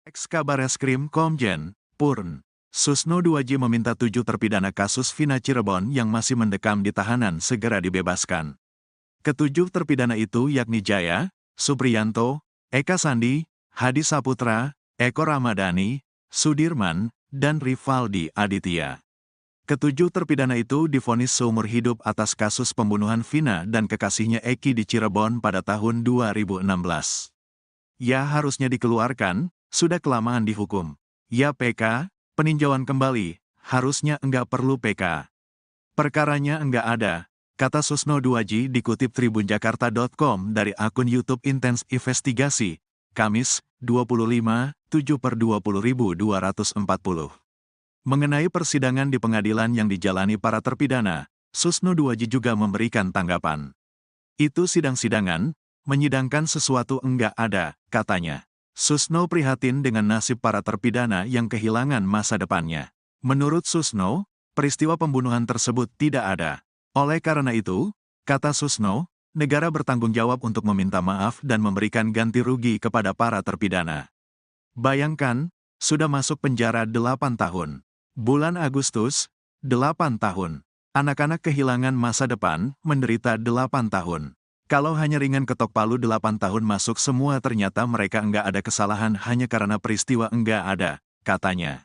Ex-Kabareskrim Komjen, Purn. Susno 2J meminta 7 terpidana kasus Vina Cirebon yang masih mendekam di tahanan segera dibebaskan. Ketujuh terpidana itu yakni Jaya, Supriyanto, Eka Sandi, Hadi Saputra, Eko Ramadhani, Sudirman, dan Rivaldi Aditya. Ketujuh terpidana itu divonis seumur hidup atas kasus pembunuhan Vina dan kekasihnya Eki di Cirebon pada tahun 2016. Ya harusnya dikeluarkan, sudah kelamaan dihukum. Ya PK, peninjauan kembali, harusnya enggak perlu PK. Perkaranya enggak ada, kata Susno 2J dikutip tribunjakarta.com dari akun YouTube Intens Investigasi, Kamis, 25/7/20.240. Mengenai persidangan di pengadilan yang dijalani para terpidana, Susno 2J juga memberikan tanggapan. Itu sidang-sidangan, menyidangkan sesuatu enggak ada, katanya. Susno prihatin dengan nasib para terpidana yang kehilangan masa depannya. Menurut Susno, peristiwa pembunuhan tersebut tidak ada. Oleh karena itu, kata Susno, negara bertanggung jawab untuk meminta maaf dan memberikan ganti rugi kepada para terpidana. Bayangkan, sudah masuk penjara 8 tahun. Bulan Agustus, 8 tahun. Anak-anak kehilangan masa depan, menderita 8 tahun. Kalau hanya ringan ketok palu 8 tahun masuk semua ternyata mereka enggak ada kesalahan hanya karena peristiwa enggak ada, katanya.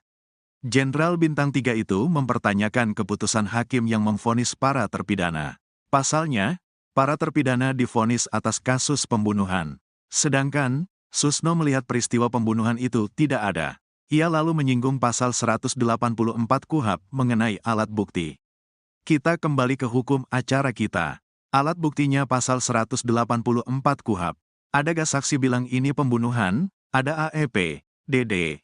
Jenderal Bintang 3 itu mempertanyakan keputusan hakim yang memvonis para terpidana. Pasalnya, para terpidana divonis atas kasus pembunuhan. Sedangkan, Susno melihat peristiwa pembunuhan itu tidak ada. Ia lalu menyinggung pasal 184 KUHP mengenai alat bukti. Kita kembali ke hukum acara kita. Alat buktinya pasal 184 KUHP. Ada gak saksi bilang ini pembunuhan? Ada AEP, DD.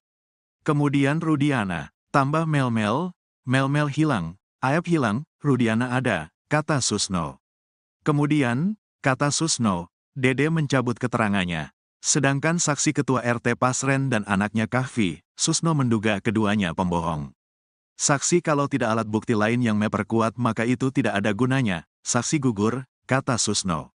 Kemudian Rudiana, tambah Melmel hilang, AEP hilang, Rudiana ada, kata Susno. Kemudian, kata Susno, DD mencabut keterangannya. Sedangkan saksi ketua RT Pasren dan anaknya Kahfi, Susno menduga keduanya pembohong. Saksi kalau tidak alat bukti lain yang memperkuat maka itu tidak ada gunanya, saksi gugur, kata Susno.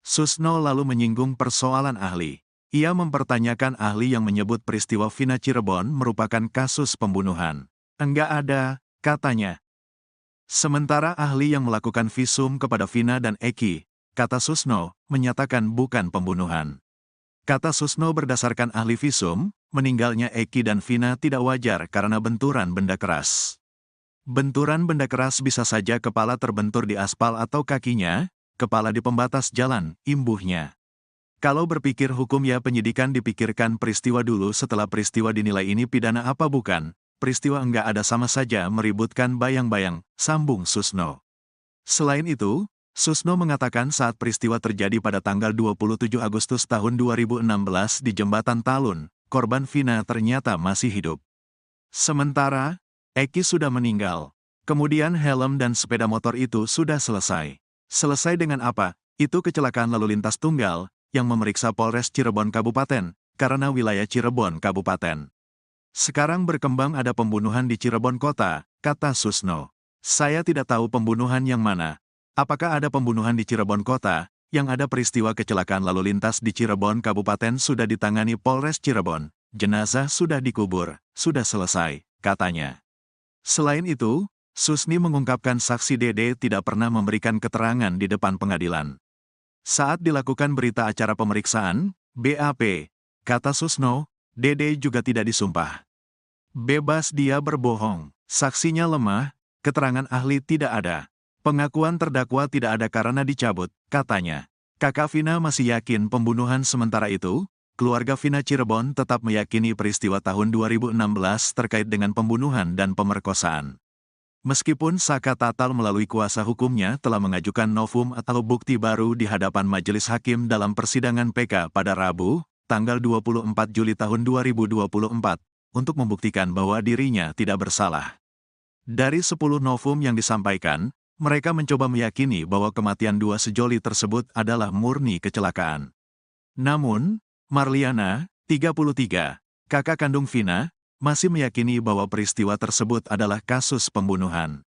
Susno lalu menyinggung persoalan ahli. Ia mempertanyakan ahli yang menyebut peristiwa Vina Cirebon merupakan kasus pembunuhan. Enggak ada, katanya. Sementara ahli yang melakukan visum kepada Vina dan Eki, kata Susno, menyatakan bukan pembunuhan. Kata Susno berdasarkan ahli visum, meninggalnya Eki dan Vina tidak wajar karena benturan benda keras. Benturan benda keras bisa saja kepala terbentur di aspal atau kakinya, kepala di pembatas jalan, imbuhnya. Kalau berpikir hukum ya penyidikan dipikirkan peristiwa dulu setelah peristiwa dinilai ini pidana apa bukan, peristiwa enggak ada sama saja meributkan bayang-bayang, sambung Susno. Selain itu, Susno mengatakan saat peristiwa terjadi pada tanggal 27 Agustus tahun 2016 di Jembatan Talun, korban Vina ternyata masih hidup. Sementara, Eki sudah meninggal. Kemudian helm dan sepeda motor itu sudah selesai. Selesai dengan apa? Itu kecelakaan lalu lintas tunggal, yang memeriksa Polres Cirebon Kabupaten, karena wilayah Cirebon Kabupaten. Sekarang berkembang ada pembunuhan di Cirebon Kota, kata Susno. Saya tidak tahu pembunuhan yang mana. Apakah ada pembunuhan di Cirebon Kota, yang ada peristiwa kecelakaan lalu lintas di Cirebon Kabupaten sudah ditangani Polres Cirebon, jenazah sudah dikubur, sudah selesai, katanya. Selain itu, Susni mengungkapkan saksi Dede tidak pernah memberikan keterangan di depan pengadilan. Saat dilakukan berita acara pemeriksaan, BAP, kata Susno, Dede juga tidak disumpah. Bebas dia berbohong, saksinya lemah, keterangan ahli tidak ada. Pengakuan terdakwa tidak ada karena dicabut, katanya. Kakak Vina masih yakin pembunuhan sementara itu, keluarga Vina Cirebon tetap meyakini peristiwa tahun 2016 terkait dengan pembunuhan dan pemerkosaan. Meskipun Saka Tatal melalui kuasa hukumnya telah mengajukan novum atau bukti baru di hadapan majelis hakim dalam persidangan PK pada Rabu, tanggal 24 Juli tahun 2024, untuk membuktikan bahwa dirinya tidak bersalah. Dari 10 novum yang disampaikan, mereka mencoba meyakini bahwa kematian dua sejoli tersebut adalah murni kecelakaan. Namun, Marliana, 33, kakak kandung Vina, masih meyakini bahwa peristiwa tersebut adalah kasus pembunuhan.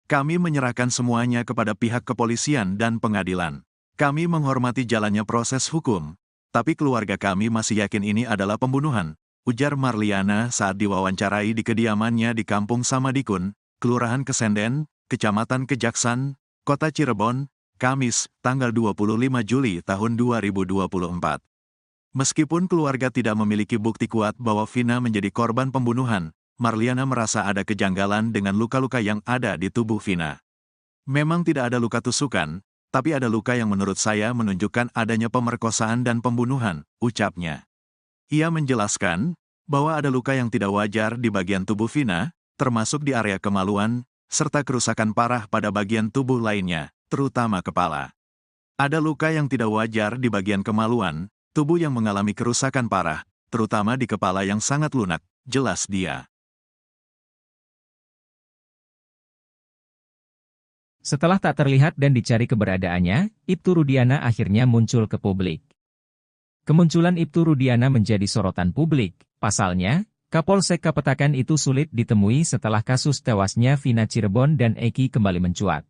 Kami menyerahkan semuanya kepada pihak kepolisian dan pengadilan. Kami menghormati jalannya proses hukum, tapi keluarga kami masih yakin ini adalah pembunuhan, ujar Marliana saat diwawancarai di kediamannya di Kampung Samadikun, Kelurahan Kesenden, Kecamatan Kejaksan, Kota Cirebon, Kamis, tanggal 25 Juli tahun 2024. Meskipun keluarga tidak memiliki bukti kuat bahwa Vina menjadi korban pembunuhan, Marliana merasa ada kejanggalan dengan luka-luka yang ada di tubuh Vina. Memang tidak ada luka tusukan, tapi ada luka yang menurut saya menunjukkan adanya pemerkosaan dan pembunuhan, ucapnya. Ia menjelaskan bahwa ada luka yang tidak wajar di bagian tubuh Vina, termasuk di area kemaluan, serta kerusakan parah pada bagian tubuh lainnya, terutama kepala. Ada luka yang tidak wajar di bagian kemaluan, tubuh yang mengalami kerusakan parah, terutama di kepala yang sangat lunak, jelas dia. Setelah tak terlihat dan dicari keberadaannya, Ibtu Rudiana akhirnya muncul ke publik. Kemunculan Ibtu Rudiana menjadi sorotan publik. Pasalnya, Kapolsek Kapetakan itu sulit ditemui setelah kasus tewasnya Vina Cirebon dan Eki kembali mencuat.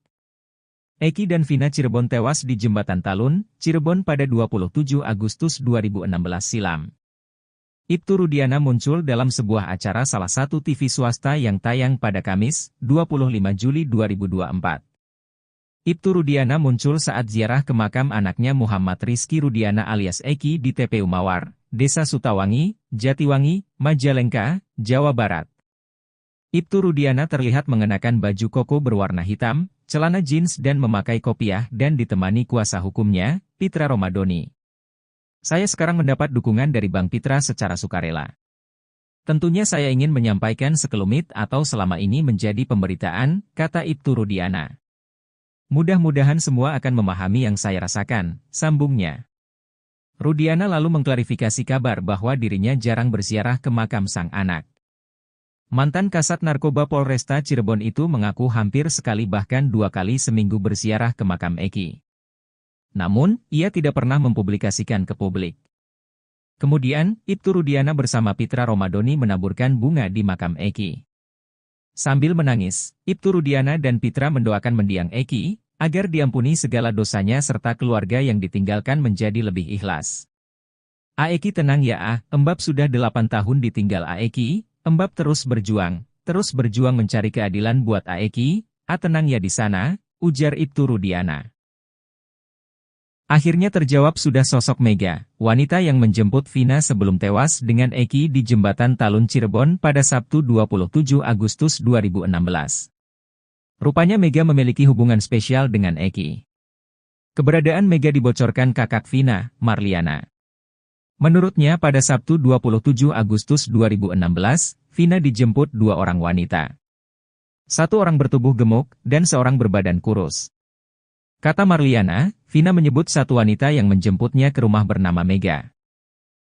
Eki dan Vina Cirebon tewas di Jembatan Talun, Cirebon pada 27 Agustus 2016 silam. Ibtu Rudiana muncul dalam sebuah acara salah satu TV swasta yang tayang pada Kamis, 25 Juli 2024. Ibtu Rudiana muncul saat ziarah ke makam anaknya Muhammad Rizky Rudiana alias Eki di TPU Mawar, Desa Sutawangi, Jatiwangi, Majalengka, Jawa Barat. Ibtu Rudiana terlihat mengenakan baju koko berwarna hitam, celana jeans dan memakai kopiah dan ditemani kuasa hukumnya, Pitra Romadoni. Saya sekarang mendapat dukungan dari Bang Pitra secara sukarela. Tentunya saya ingin menyampaikan sekelumit atau selama ini menjadi pemberitaan, kata Ibtu Rudiana. Mudah-mudahan semua akan memahami yang saya rasakan, sambungnya. Rudiana lalu mengklarifikasi kabar bahwa dirinya jarang berziarah ke makam sang anak. Mantan Kasat Narkoba Polresta Cirebon itu mengaku hampir sekali bahkan 2 kali seminggu berziarah ke makam Eki. Namun, ia tidak pernah mempublikasikan ke publik. Kemudian, Ibtu Rudiana bersama Pitra Romadoni menaburkan bunga di makam Eki. Sambil menangis, Ibtu Rudiana dan Pitra mendoakan mendiang Eki, agar diampuni segala dosanya serta keluarga yang ditinggalkan menjadi lebih ikhlas. Aeki tenang ya Embab sudah 8 tahun ditinggal Aeki, Embab terus berjuang mencari keadilan buat Aeki, tenang ya di sana, ujar Ibtu Rudiana. Akhirnya terjawab sudah sosok Mega, wanita yang menjemput Vina sebelum tewas dengan Eki di Jembatan Talun Cirebon pada Sabtu 27 Agustus 2016. Rupanya Mega memiliki hubungan spesial dengan Eki. Keberadaan Mega dibocorkan kakak Vina, Marliana. Menurutnya pada Sabtu 27 Agustus 2016, Vina dijemput 2 orang wanita. 1 orang bertubuh gemuk, dan 1 berbadan kurus. Kata Marliana, Vina menyebut 1 wanita yang menjemputnya ke rumah bernama Mega.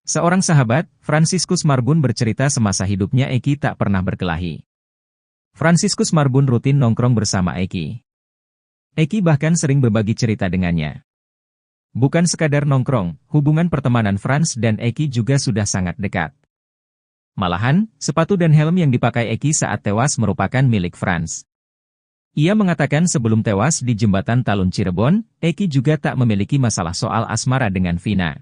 Seorang sahabat, Franciscus Marbun bercerita semasa hidupnya Eki tak pernah berkelahi. Franciscus Marbun rutin nongkrong bersama Eki. Eki bahkan sering berbagi cerita dengannya. Bukan sekadar nongkrong, hubungan pertemanan Franz dan Eki juga sudah sangat dekat. Malahan, sepatu dan helm yang dipakai Eki saat tewas merupakan milik Franz. Ia mengatakan sebelum tewas di Jembatan Talun Cirebon, Eki juga tak memiliki masalah soal asmara dengan Vina.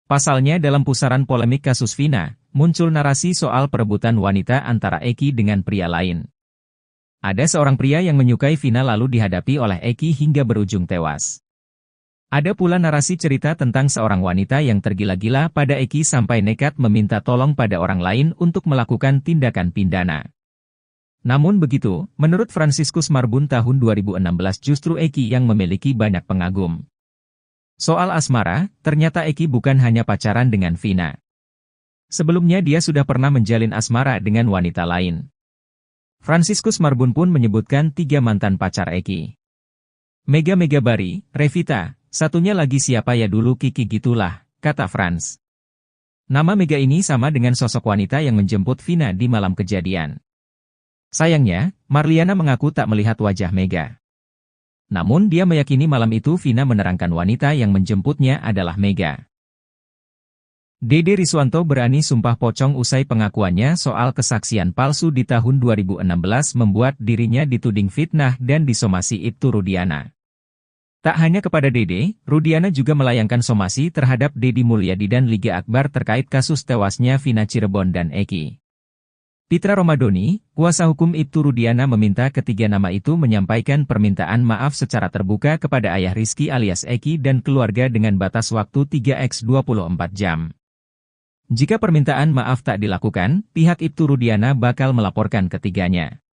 Pasalnya dalam pusaran polemik kasus Vina, muncul narasi soal perebutan wanita antara Eki dengan pria lain. Ada seorang pria yang menyukai Vina lalu dihadapi oleh Eki hingga berujung tewas. Ada pula narasi cerita tentang seorang wanita yang tergila-gila pada Eki sampai nekat meminta tolong pada orang lain untuk melakukan tindakan pidana. Namun begitu, menurut Franciscus Marbun tahun 2016 justru Eki yang memiliki banyak pengagum. Soal asmara, ternyata Eki bukan hanya pacaran dengan Vina. Sebelumnya dia sudah pernah menjalin asmara dengan wanita lain. Franciscus Marbun pun menyebutkan 3 mantan pacar Eki. Mega Bari, Revita, satunya lagi siapa ya dulu Kiki gitulah, kata Franz. Nama Mega ini sama dengan sosok wanita yang menjemput Vina di malam kejadian. Sayangnya, Marliana mengaku tak melihat wajah Mega. Namun dia meyakini malam itu Vina menerangkan wanita yang menjemputnya adalah Mega. Dede Riswanto berani sumpah pocong usai pengakuannya soal kesaksian palsu di tahun 2016 membuat dirinya dituding fitnah dan disomasi Ibtu Rudiana. Tak hanya kepada Dede, Rudiana juga melayangkan somasi terhadap Deddy Mulyadi dan Liga Akbar terkait kasus tewasnya Vina Cirebon dan Eki. Pitra Romadoni, kuasa hukum Ibtu Rudiana meminta ketiga nama itu menyampaikan permintaan maaf secara terbuka kepada ayah Rizky alias Eki dan keluarga dengan batas waktu 3x24 jam. Jika permintaan maaf tak dilakukan, pihak Ibtu Rudiana bakal melaporkan ketiganya.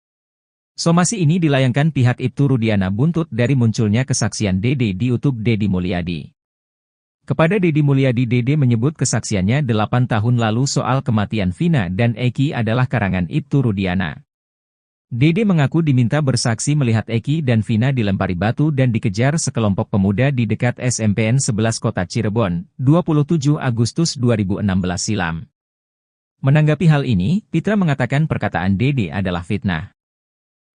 Somasi ini dilayangkan pihak Ibtu Rudiana buntut dari munculnya kesaksian Dede di YouTube Deddy Mulyadi. Kepada Deddy Mulyadi, Dede menyebut kesaksiannya 8 tahun lalu soal kematian Vina dan Eki adalah karangan Ibtu Rudiana. Dede mengaku diminta bersaksi melihat Eki dan Vina dilempari batu dan dikejar sekelompok pemuda di dekat SMPN 11 Kota Cirebon, 27 Agustus 2016 silam. Menanggapi hal ini, Pitra mengatakan perkataan Dede adalah fitnah.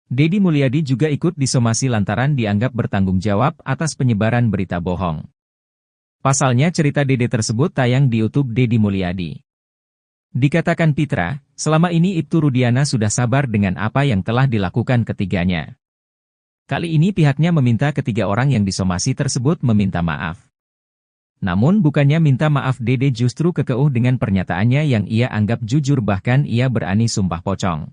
Deddy Mulyadi juga ikut disomasi lantaran dianggap bertanggung jawab atas penyebaran berita bohong. Pasalnya cerita Dede tersebut tayang di YouTube Deddy Mulyadi. Dikatakan Pitra, selama ini Ibtu Rudiana sudah sabar dengan apa yang telah dilakukan ketiganya. Kali ini pihaknya meminta ketiga orang yang disomasi tersebut meminta maaf. Namun bukannya minta maaf, Dede justru kekeh dengan pernyataannya yang ia anggap jujur, bahkan ia berani sumpah pocong.